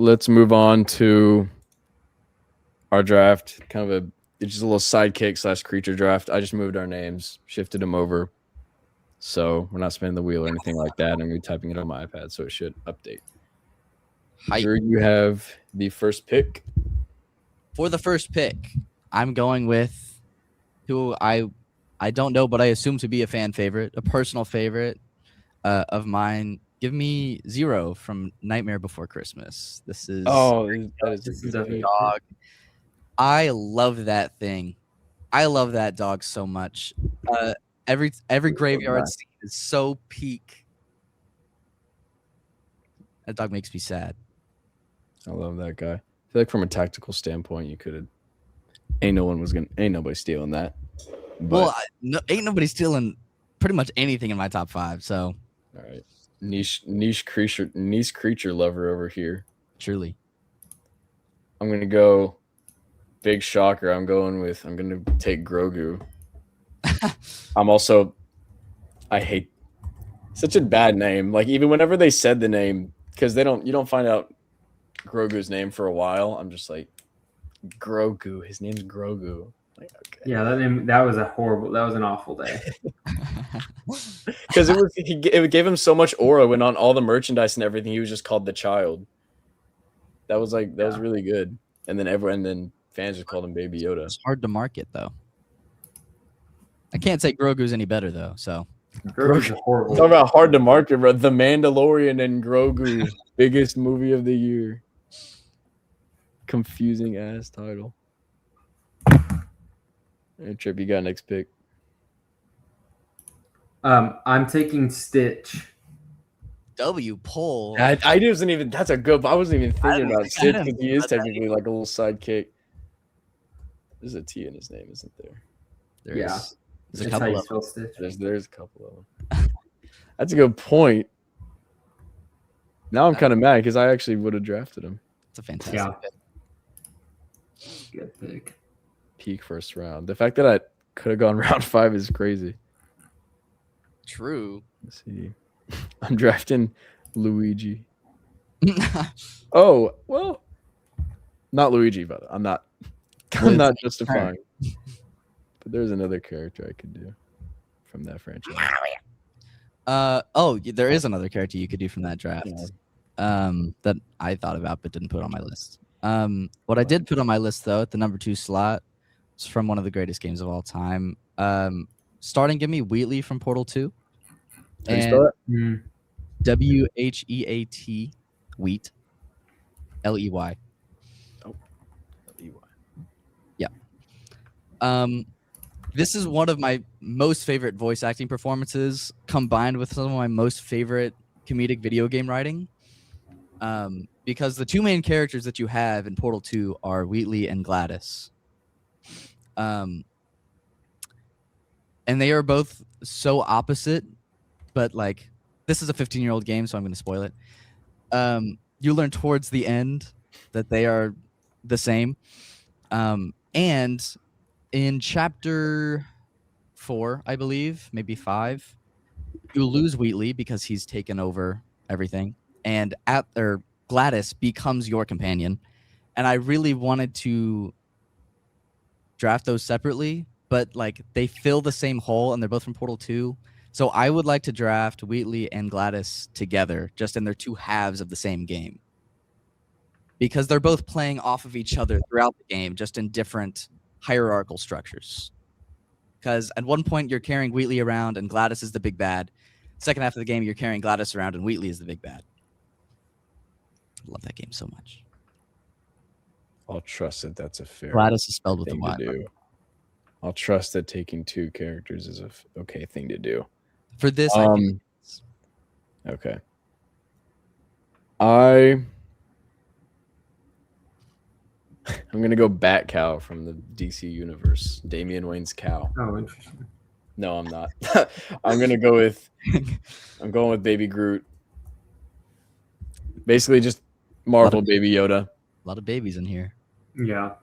let's move on to our draft. It's just a little sidekick / creature draft. I just moved our names, shifted them over. So we're not spinning the wheel or anything like that. I'm retyping it on my iPad, so it should update. Drew, you have the first pick. For the first pick, I'm going with who I don't know, but I assume to be a fan favorite, a personal favorite of mine. Give me Zero from Nightmare Before Christmas. This is a good dog. I love that thing. I love that dog so much. Every graveyard scene is so peak. That dog makes me sad. I love that guy. I feel like from a tactical standpoint, you could have. Ain't nobody stealing that. But, ain't nobody stealing pretty much anything in my top 5. So, all right, niche creature lover over here. Truly, I'm gonna go. Big shocker. I'm gonna take Grogu. I hate such a bad name. Like even whenever they said the name, because you don't find out Grogu's name for a while. I'm just like, Grogu. His name's Grogu. Like, okay. Yeah, that was an awful day. Because it gave him so much aura when on all the merchandise and everything, he was just called the Child. That was really good. And then fans just called him Baby Yoda. It's hard to market though. I can't say Grogu's any better though. So Grogu's horrible. Talk about hard to market, bro. The Mandalorian and Grogu, biggest movie of the year. Confusing ass title. Hey, Trip, you got next pick. I'm taking Stitch. W pull. I wasn't even. That's a good. I wasn't even thinking about Stitch because he is technically like a little sidekick. There's a T in his name, isn't there? There's a That's how you couple spell Stitch. There's a couple of them. That's a good point. Now I'm kind of mad because I actually would have drafted him. It's a fantastic pick. Good pick. Peak first round. The fact that I could have gone round 5 is crazy. True. Let's see. I'm drafting Luigi. Oh, well. Not Luigi, but I'm not justifying. But there's another character I could do from that franchise. There is another character you could do from that draft. That I thought about but didn't put on my list. What I did put on my list though at the number 2 slot is from one of the greatest games of all time. Starting, give me Wheatley from Portal 2. How do you spell it? WHEAT, Wheat, LEY. Oh, LEY. Yeah. This is one of my most favorite voice acting performances, combined with some of my most favorite comedic video game writing. Because the 2 main characters that you have in Portal 2 are Wheatley and Gladys. And they are both so opposite, but like this is a 15-year-old game, so I'm going to spoil it. You learn towards the end that they are the same. And in chapter 4, I believe, maybe 5, you lose Wheatley because he's taken over everything. And Gladys becomes your companion. And I really wanted to draft those separately, but like they fill the same hole and they're both from Portal 2. So I would like to draft Wheatley and Gladys together, just in their 2 halves of the same game. Because they're both playing off of each other throughout the game, just in different hierarchical structures. Because at one point you're carrying Wheatley around and Gladys is the big bad. Second half of the game, you're carrying Gladys around and Wheatley is the big bad. I love that game so much. I'll trust that that's a fair Gladys is spelled with a thing Y. to do. I'll trust that taking 2 characters is a okay thing to do. For this, I think okay. I'm gonna go Bat Cow from the DC universe. Damian Wayne's cow. Oh, interesting. No, I'm not. I'm going with Baby Groot. Basically just Marvel Baby Yoda. A lot of babies in here. Yeah.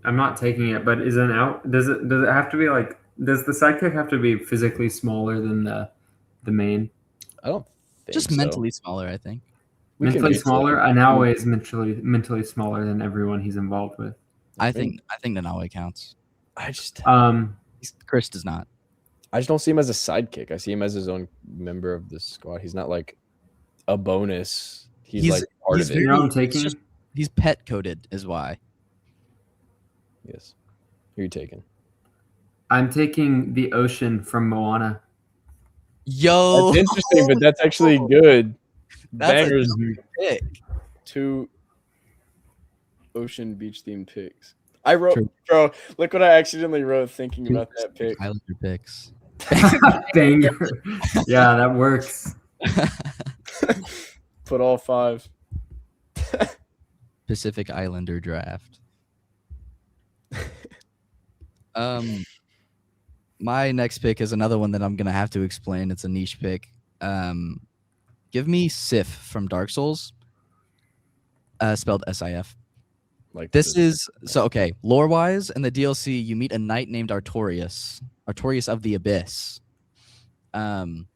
I'm not taking it, but does it have to be like, does the sidekick have to be physically smaller than the main? I don't think just so. mentally smaller, I think. We can Mentally do smaller. that. Anawe is mentally smaller than everyone he's involved with. I think Nanawe counts. I just Chris does not. I just don't see him as a sidekick. I see him as his own member of the squad. He's not like a bonus. He's like part of it. You know what I'm it's taking? He's pet coded, is why. Yes. Who are you taking? I'm taking the ocean from Moana. Yo, That's interesting, but that's actually good. That's a Bangers. pick. 2 ocean beach themed picks. I wrote, True. bro. Look what I accidentally wrote thinking about that pick. Islander picks. Banger. Yeah, that works. Put all 5. Pacific Islander draft. My next pick is another one that I'm gonna have to explain. It's a niche pick. Give me Sif from Dark Souls. Spelled SIF. Like This is so okay. Lore wise, in the DLC, you meet a knight named Artorias of the Abyss. And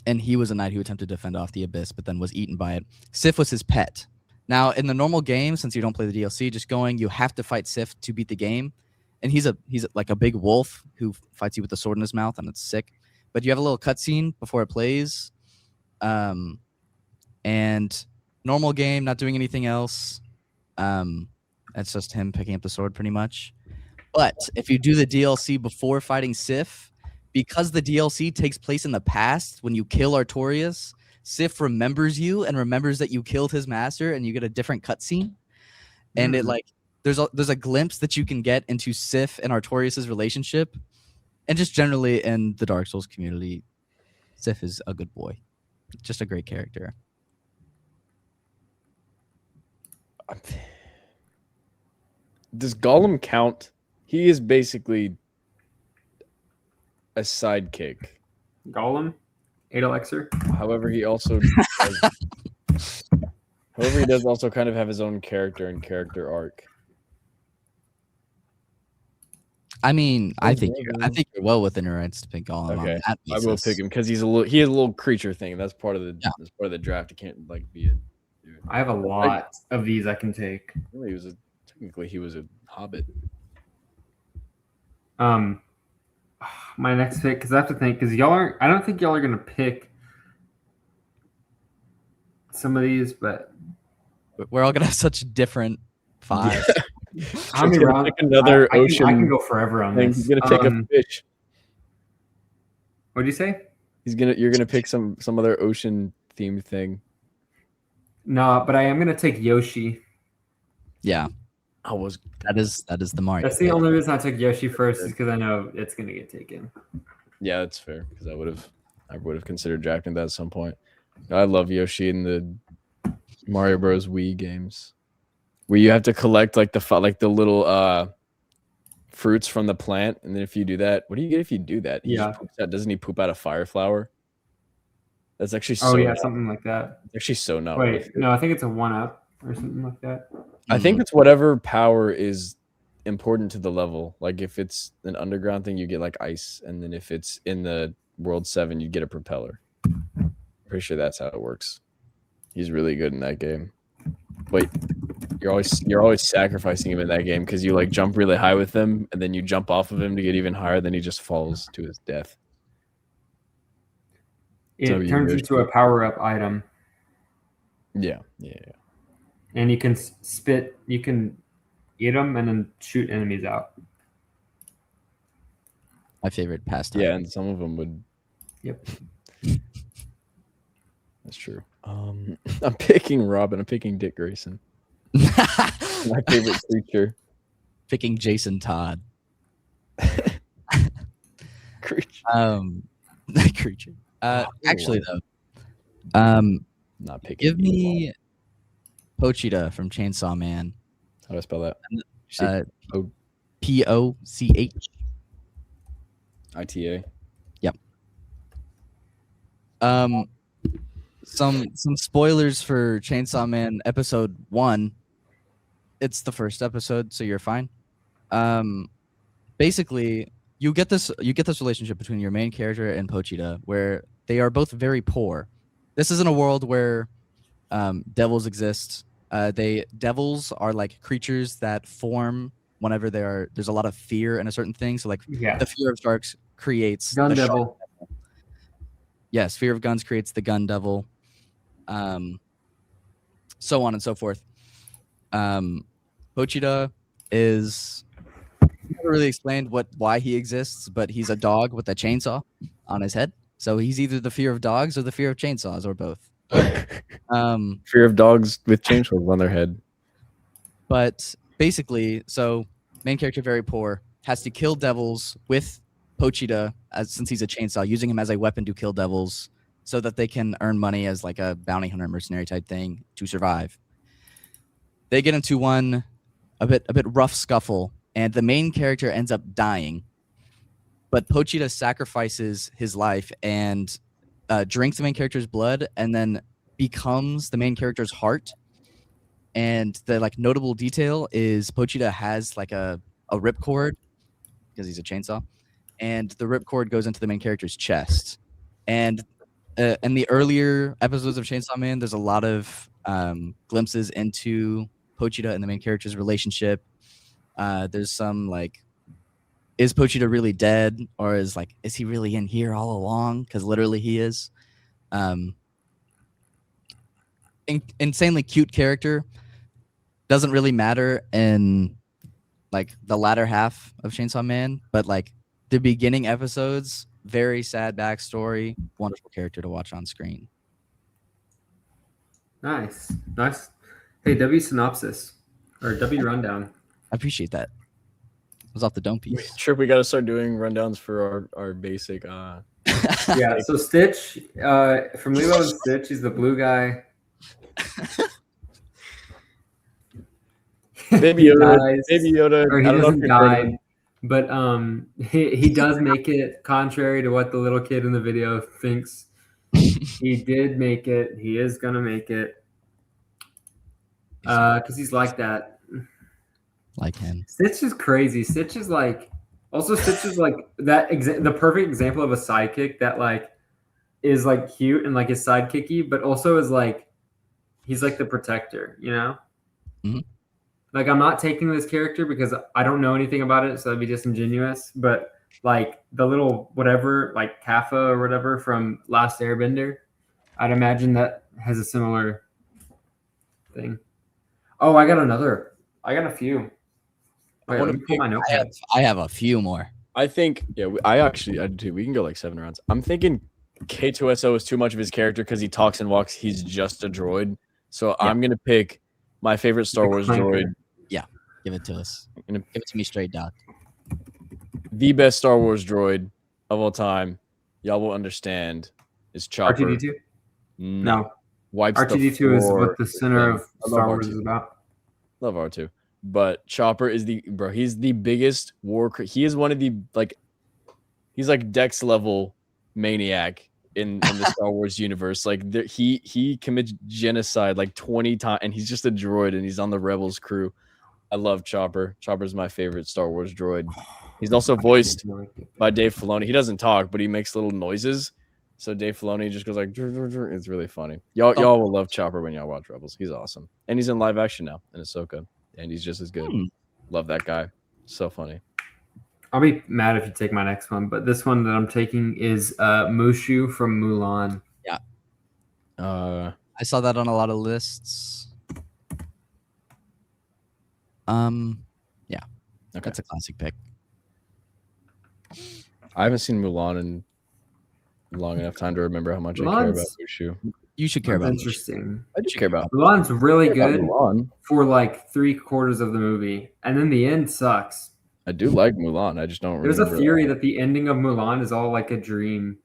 he was a knight who attempted to fend off the Abyss, but then was eaten by it. Sif was his pet. Now, in the normal game, since you don't play the DLC, you have to fight Sif to beat the game. And he's like a big wolf who fights you with a sword in his mouth, and it's sick. But you have a little cutscene before it plays. And normal game, not doing anything else. It's just him picking up the sword pretty much. But if you do the DLC before fighting Sif, because the DLC takes place in the past, when you kill Artorias, Sif remembers you and remembers that you killed his master, and you get a different cutscene. And it like there's a glimpse that you can get into Sif and Artorias' relationship, and just generally in the Dark Souls community, Sif is a good boy, just a great character. Does Gollum count? He is basically a sidekick. Gollum, 8 elixir. However, he also does also kind of have his own character and character arc. I mean, I think you're well within your rights to pick Gollum. Okay, on that I will basis. pick him because he has a little creature thing. That's part of the draft. He can't like be a dude. I have a lot of these I can take. Well, technically he was a hobbit. My next pick, because I have to think, because I don't think y'all are gonna pick some of these, but We're all gonna have such different 5. how many rounds? Pick another ocean. I can go forever on thing. this. He's gonna pick a fish. What'd you say? You're gonna pick some other ocean themed thing. No, but I am gonna take Yoshi. Yeah, that is the mark. That's the only reason I took Yoshi first, is because I know it's gonna get taken. Yeah, that's fair because I would have considered drafting that at some point. I love Yoshi in the Mario Bros. Wii games, where you have to collect like the little fruits from the plant, and then if you do that, what do you get if you do that? Doesn't he poop out a fire flower? That's actually something like that. Actually, so not. Wait, no, I think it's a 1-up or something like that. I think it's whatever power is important to the level. Like if it's an underground thing, you get like ice, and then if it's in the World 7, you get a propeller. Pretty sure that's how it works. He's really good in that game. Wait, you're always sacrificing him in that game because you like jump really high with him, and then you jump off of him to get even higher. Then he just falls to his death. It turns into a power-up item. Yeah. And you can you can eat them and then shoot enemies out. my favorite pastime. Yeah, and some of them would. Yep. That's true. I'm picking Robin. I'm picking Dick Grayson. My favorite creature. Picking Jason Todd. Creature. Creature. Actually though, Not picking. give me Pochita from Chainsaw Man. How do I spell that? Poch. ITA. Yep. Some spoilers for Chainsaw Man episode 1. It's the first episode, so you're fine. Basically, you get this relationship between your main character and Pochita, where they are both very poor. This is in a world where Devils exist. Devils are like creatures that form whenever there's a lot of fear in a certain thing. So like Yeah. the fear of sharks creates Gun the devil. shark. Yes, fear of guns creates the gun devil. So on and so forth. Pochita is never really explained why he exists, but he's a dog with a chainsaw on his head. So he's either the fear of dogs or the fear of chainsaws or both. Fear of dogs with chainsaws on their head. But basically, so main character very poor, has to kill devils with Pochita since he's a chainsaw, using him as a weapon to kill devils so that they can earn money as like a bounty hunter mercenary type thing to survive. They get into a bit rough scuffle, and the main character ends up dying. But Pochita sacrifices his life and drinks the main character's blood, and then becomes the main character's heart. And the like notable detail is Pochita has like a ripcord because he's a chainsaw, and the ripcord goes into the main character's chest. And in the earlier episodes of Chainsaw Man, there's a lot of glimpses into Pochita and the main character's relationship. There's some like, is Pochita really dead, or is he really in here all along? Because literally he is. Insanely cute character. Doesn't really matter in like the latter half of Chainsaw Man, but like the beginning episodes, very sad backstory, wonderful character to watch on screen. Nice. Hey, W synopsis or W rundown. I appreciate that. It was off the dome piece. Sure, we got to start doing rundowns for our basic. Yeah. So Stitch, from Lilo and Stitch, he's the blue guy. Baby Yoda. Or he I don't know if doesn't you're die, but he does make it, contrary to what the little kid in the video thinks. He did make it. He is gonna make it. Because he's like that. Like him. Stitch is crazy. Stitch is like that. The perfect example of a sidekick that like is like cute and like is sidekicky, but also is like he's like the protector, you know? Mm-hmm. Like, I'm not taking this character because I don't know anything about it, so that'd be disingenuous. But like the little whatever, like Kaffa or whatever from Last Airbender, I'd imagine that has a similar thing. Oh, I got a few. Wait, let me pull my notepad. I have a few more. I think, yeah, I do. We can go like 7 rounds. I'm thinking K2SO is too much of his character because he talks and walks. He's just a droid. So yeah. I'm going to pick my favorite Star Wars droid. Yeah, give it to us. Give it to me straight, Doc. The best Star Wars droid of all time, y'all will understand, is Chopper. R2-D2? No. Wipes R2-D2 is what the center of Star Wars is about. Love R2. But Chopper is he's the biggest he is one of the, like, he's like Dex level maniac in the Star Wars universe. Like he commits genocide like 20 times, and he's just a droid, and he's on the Rebels crew. I love Chopper. Chopper's my favorite Star Wars droid. He's also voiced by Dave Filoni. He doesn't talk, but he makes little noises. So Dave Filoni just goes like, it's really funny. Y'all will love Chopper when y'all watch Rebels. He's awesome. And he's in live action now in Ahsoka. And he's just as good. Love that guy. So funny. I'll be mad if you take my next one, but this one that I'm taking is Mushu from Mulan. Yeah. I saw that on a lot of lists. Yeah. Okay. That's a classic pick. I haven't seen Mulan in long enough time to remember how much I care about Mushu. You should care about interesting. I do care about Mulan's really good for like 3/4 of the movie, and then the end sucks. I do like Mulan. I just don't. There's a theory that the ending of Mulan is all like a dream.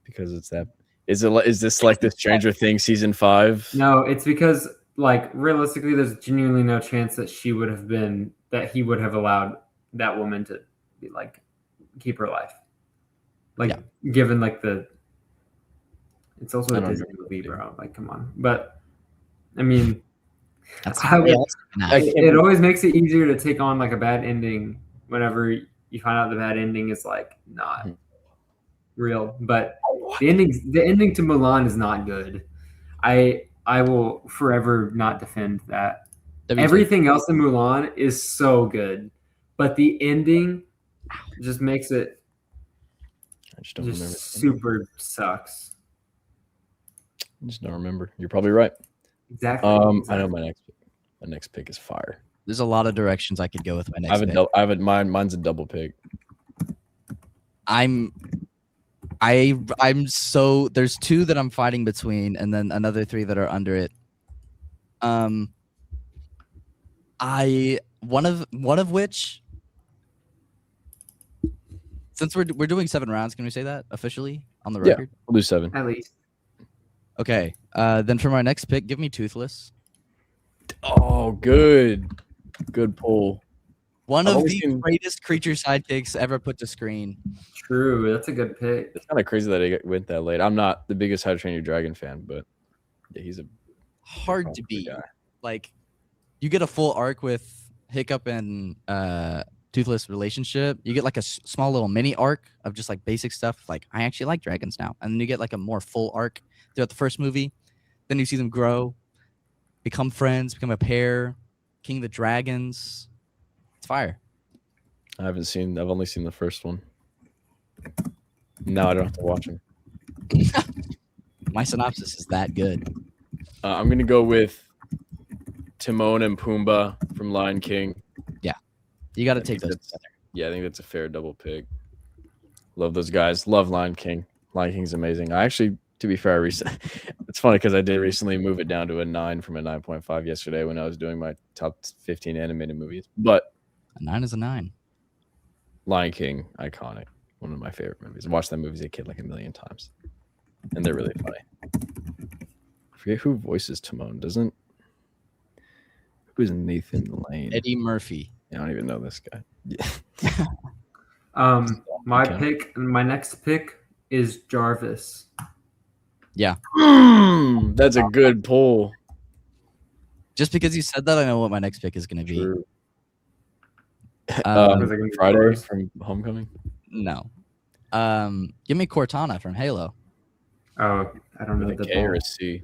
Because it's that. Is this like the Stranger Things season 5? No, it's because like realistically, there's genuinely no chance that he would have allowed that woman to be like keep her life. Like given like the. It's also a Disney movie, bro. Like, come on. But, I mean, it always makes it easier to take on, like, a bad ending whenever you find out the bad ending is, like, not real. But the ending to Mulan is not good. I I will forever not defend that. WT. Everything else in Mulan is so good, but the ending just makes it I just don't remember. just super sucks. I just don't remember. You're probably right. Exactly. I know my next pick is fire. There's a lot of directions I could go with my I next have pick. mine's a double pick. I'm so there's 2 that I'm fighting between, and then another 3 that are under it. One of which, since we're doing 7 rounds, can we say that officially on the record? We'll do 7. At least. Okay. Then for my next pick, give me Toothless. Oh, good pull. One I've of only the seen- greatest creature sidekicks ever put to screen. True. That's a good pick. It's kind of crazy that it went that late. I'm not the biggest How to Train Your Dragon fan, but yeah, he's a Hard to good beat. guy. Like, you get a full arc with Hiccup and Toothless relationship. You get like a small little mini arc of just like basic stuff. Like, I actually like dragons now. And then you get like a more full arc throughout the first movie. Then you see them grow, become friends, become a pair, king of the dragons. It's fire. I've only seen the first one. Now I don't have to watch him. My synopsis is that good. I'm gonna go with Timon and Pumbaa from Lion King. You got to I take think those that's- together. Yeah, I think that's a fair double pick. Love those guys. Love Lion King. Lion King's amazing. I actually, to be fair, it's funny because I did recently move it down to a 9 from a 9.5 yesterday when I was doing my top 15 animated movies. But A 9 is a 9. Lion King, iconic. One of my favorite movies. I watched that movie as a kid like a million times. And they're really funny. I forget who voices Timon, who's Nathan Lane? Eddie Murphy. I don't even know this guy. Yeah. My next pick is Jarvis. That's a good pull. Just because you said that, I know what my next pick is going to be. True. Was it gonna be Friday yours? from Homecoming. No. Give me Cortana from Halo. Oh, I don't know With a the K or ball. a C.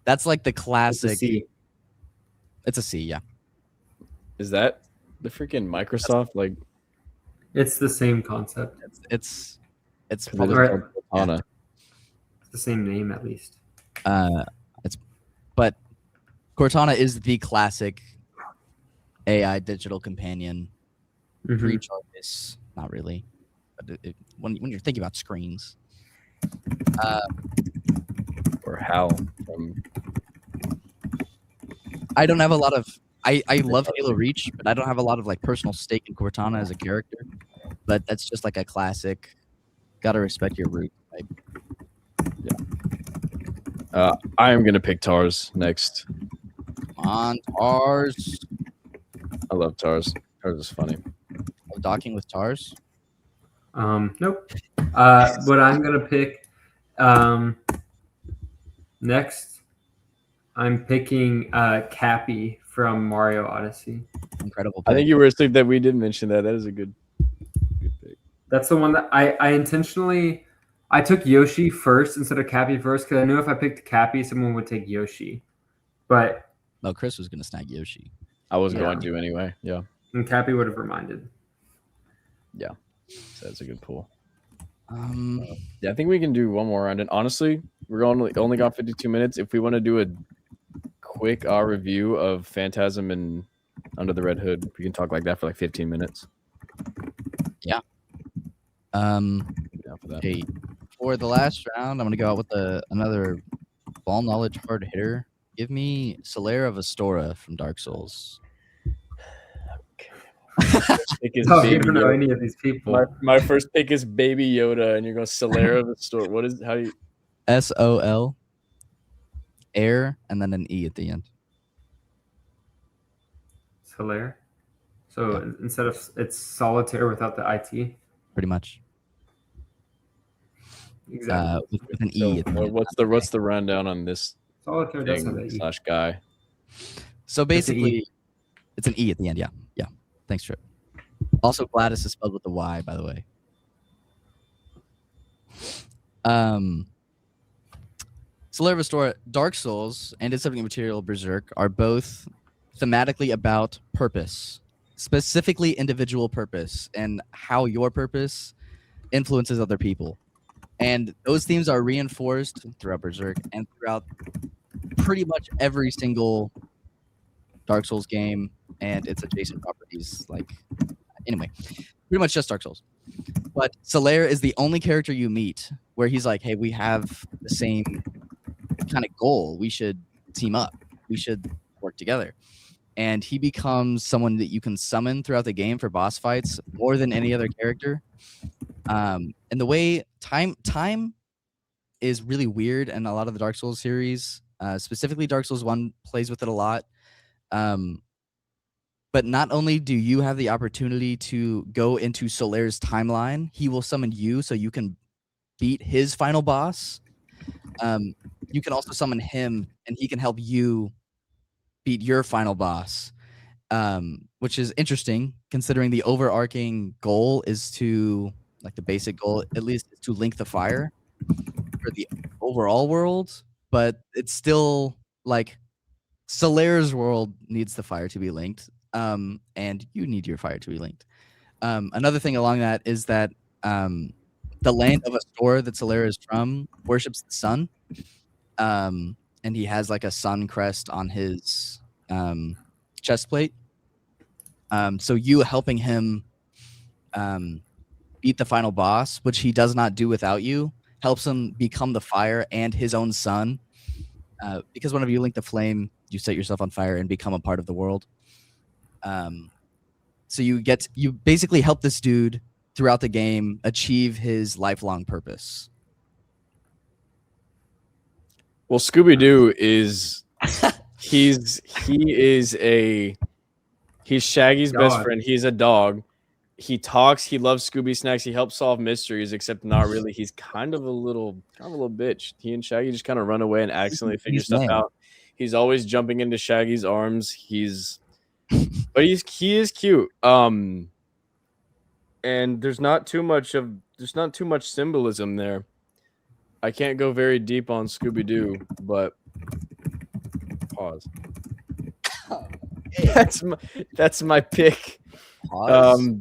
That's like the It's a classic. C. It's a C, yeah. Is that the freaking Microsoft? Like, It's the same concept. It's 'cause it probably is Right. called Cortana. It's the same name at least. but Cortana is the classic AI digital companion. Mhm. Pre-Jarvis, not really. But when you're thinking about screens, Or Hal from. I don't have a lot of. I love Halo Reach, but I don't have a lot of like personal stake in Cortana as a character. But that's just like a classic. Gotta respect your root. Like, I am gonna pick Tars next. on Tars. I love Tars. Tars is funny. Docking with Tars. Nope. What I'm gonna pick next, I'm picking Cappy from Mario Odyssey. Incredible. I pick. think you were asleep that we didn't mention that. That is a good pick. That's the one that I intentionally I took Yoshi first instead of Cappy first because I knew if I picked Cappy, someone would take Yoshi. But No, Chris was gonna snag Yoshi. I was Yeah. going to anyway. Yeah, and Cappy would have reminded. so that's a good pull. Yeah, I think we can do one more round. And honestly, we're only got 52 minutes. If we want to do a quick review of Phantasm and Under the Red Hood, we can talk like that for like 15 minutes. Down for that. Okay, for the last round, I'm gonna go out with another ball knowledge hard hitter. Give me Solera of Astora from Dark Souls. Pick is Oh, you Baby don't know Yoda. any of these people. My first pick is Baby Yoda, and you're going Solera of the store. What is how you? SOL, air, and then an E at the end. Hilaire. So instead of it's solitaire without the IT. Pretty much. Exactly. With an So E at the end. what's the rundown on this Solitaire does have thing the E. / guy? So basically, it's an E at the end. Yeah. Thanks, Trip. Also, Gladys is spelled with a Y, by the way. Solaire Restore, Dark Souls, and its subject material Berserk are both thematically about purpose, specifically individual purpose, and how your purpose influences other people. And those themes are reinforced throughout Berserk and throughout pretty much every single Dark Souls game and its adjacent properties. Like, anyway, pretty much just Dark Souls. But Solaire is the only character you meet where he's like, hey, we have the same kind of goal. We should team up. We should work together. And he becomes someone that you can summon throughout the game for boss fights more than any other character. And the way time is really weird in a lot of the Dark Souls series, specifically Dark Souls 1 plays with it a lot. But not only do you have the opportunity to go into Solaire's timeline, he will summon you so you can beat his final boss. You can also summon him, and he can help you beat your final boss, which is interesting considering the overarching goal is to, like the basic goal at least, is to link the fire for the overall world, but it's still like Solaire's world needs the fire to be linked. And you need your fire to be linked. Another thing along that is that the land of Astor that Solaire is from worships the sun. And he has like a sun crest on his chest plate. So you helping him beat the final boss, which he does not do without you, helps him become the fire and his own sun. Because whenever you link the flame, you set yourself on fire and become a part of the world. So you basically help this dude throughout the game achieve his lifelong purpose. Well, Scooby-Doo is he's Shaggy's best friend. He's a dog. He talks. He loves Scooby snacks. He helps solve mysteries, except not really. He's kind of a little bitch. He and Shaggy just kind of run away and accidentally figure stuff out. He's always jumping into Shaggy's arms. He is cute. And there's not too much symbolism there. I can't go very deep on Scooby-Doo, but pause. That's my pick. Pause.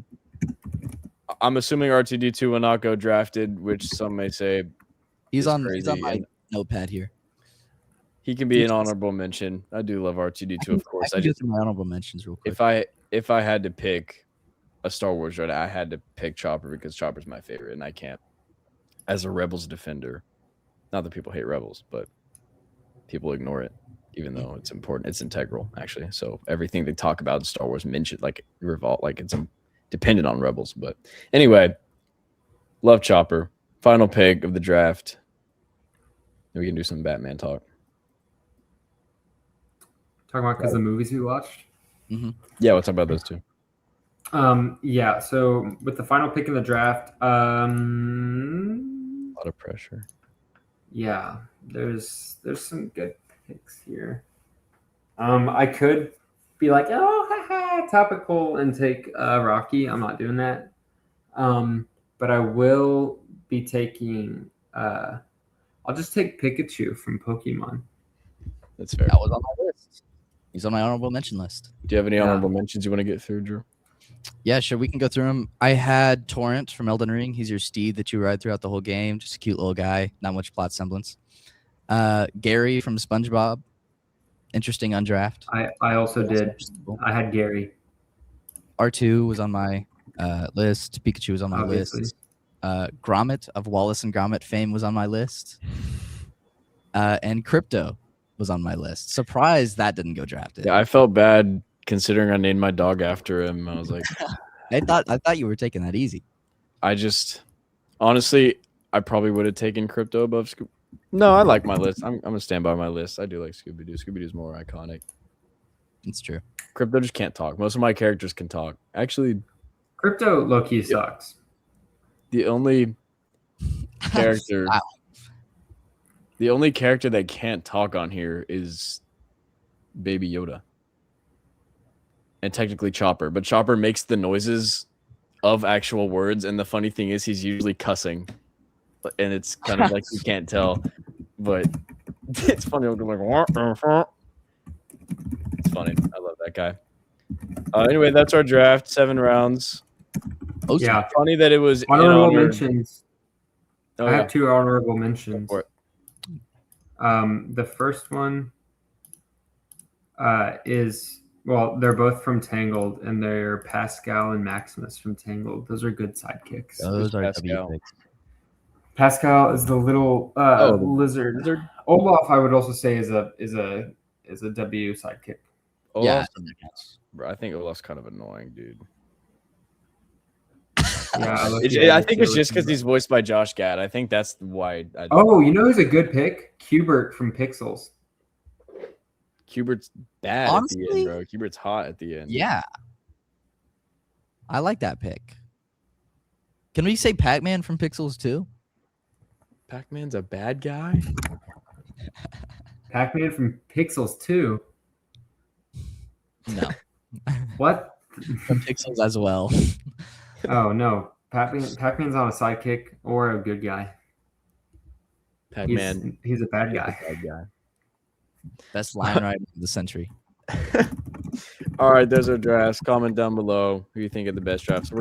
I'm assuming R2D2 will not go drafted, which some may say he's on my notepad here. He can be an honorable mention. I do love R2D2, of course. I just my honorable mentions real quick. If I had to pick a Star Wars Jedi, I had to pick Chopper because Chopper's my favorite, and I can't. As a Rebels defender, not that people hate Rebels, but people ignore it, even though it's important. It's integral, actually. So everything they talk about in Star Wars mentioned like revolt, like it's dependent on Rebels. But anyway, love Chopper. Final pick of the draft. Then we can do some Batman talk. Talking about because the movies we watched. Mm-hmm. Yeah, we'll talk about those too. Yeah. So with the final pick in the draft, A lot of pressure. yeah, there's some good picks here. I could be like, oh, haha, topical, and take Rocky. I'm not doing that. But I will be taking. I'll just take Pikachu from Pokemon. That's fair. That was on my list. He's on my honorable mention list. Do you have any honorable mentions you want to get through, Drew? Yeah, sure. We can go through them. I had Torrent from Elden Ring. He's your steed that you ride throughout the whole game. Just a cute little guy. Not much plot semblance. Gary from SpongeBob. Interesting undraft. I also did. I had Gary. R2 was on my list. Pikachu was on my list. Gromit of Wallace and Gromit fame was on my list. And Crypto was on my list. Surprised that didn't go drafted. Yeah, I felt bad considering I named my dog after him. I was like, I thought you were taking that easy. Honestly, I probably would have taken Crypto above Scooby. No, I like my list. I'm gonna stand by my list. I do like Scooby-Doo. Scooby-Doo's more iconic. It's true. Crypto just can't talk. Most of my characters can talk. Actually, Crypto low-key sucks. the only character Wow. the only character that can't talk on here is Baby Yoda. And technically Chopper, but Chopper makes the noises of actual words, and the funny thing is he's usually cussing, and it's kind of like you can't tell. But It's funny. I'm like, "What the fuck?" It's funny. I love that guy. Anyway, that's our draft. 7 rounds. Oh, Yeah. Funny that it was in Honorable honor. mentions. Oh, I yeah. have 2 honorable Go mentions. for it. The first one is, well, they're both from Tangled, and they're Pascal and Maximus from Tangled. Those are good sidekicks. Those are Pascal? W picks. Pascal is the little The lizard. Lizard? Olaf, I would also say, is a W sidekick. Yeah. Olaf's- Bro, I think Olaf's kind of annoying, dude. Yeah, I think it's just because he's voiced by Josh Gad. I think that's why. Oh, you know who's a good pick? Cubert from Pixels. Cubert's bad at Honestly? the end, bro. Cubert's hot at the end. Yeah. I like that pick. Can we say Pac-Man from Pixels too? Pac-Man's a bad guy? Pac-Man from Pixels too. No. What? From Pixels as well. Oh no, Pac-Man's not a sidekick or a good guy. Pac-Man. He's a bad is a guy. bad guy. Best line ride of the century. All right, there's our drafts. Comment down below who you think are the best drafts. We're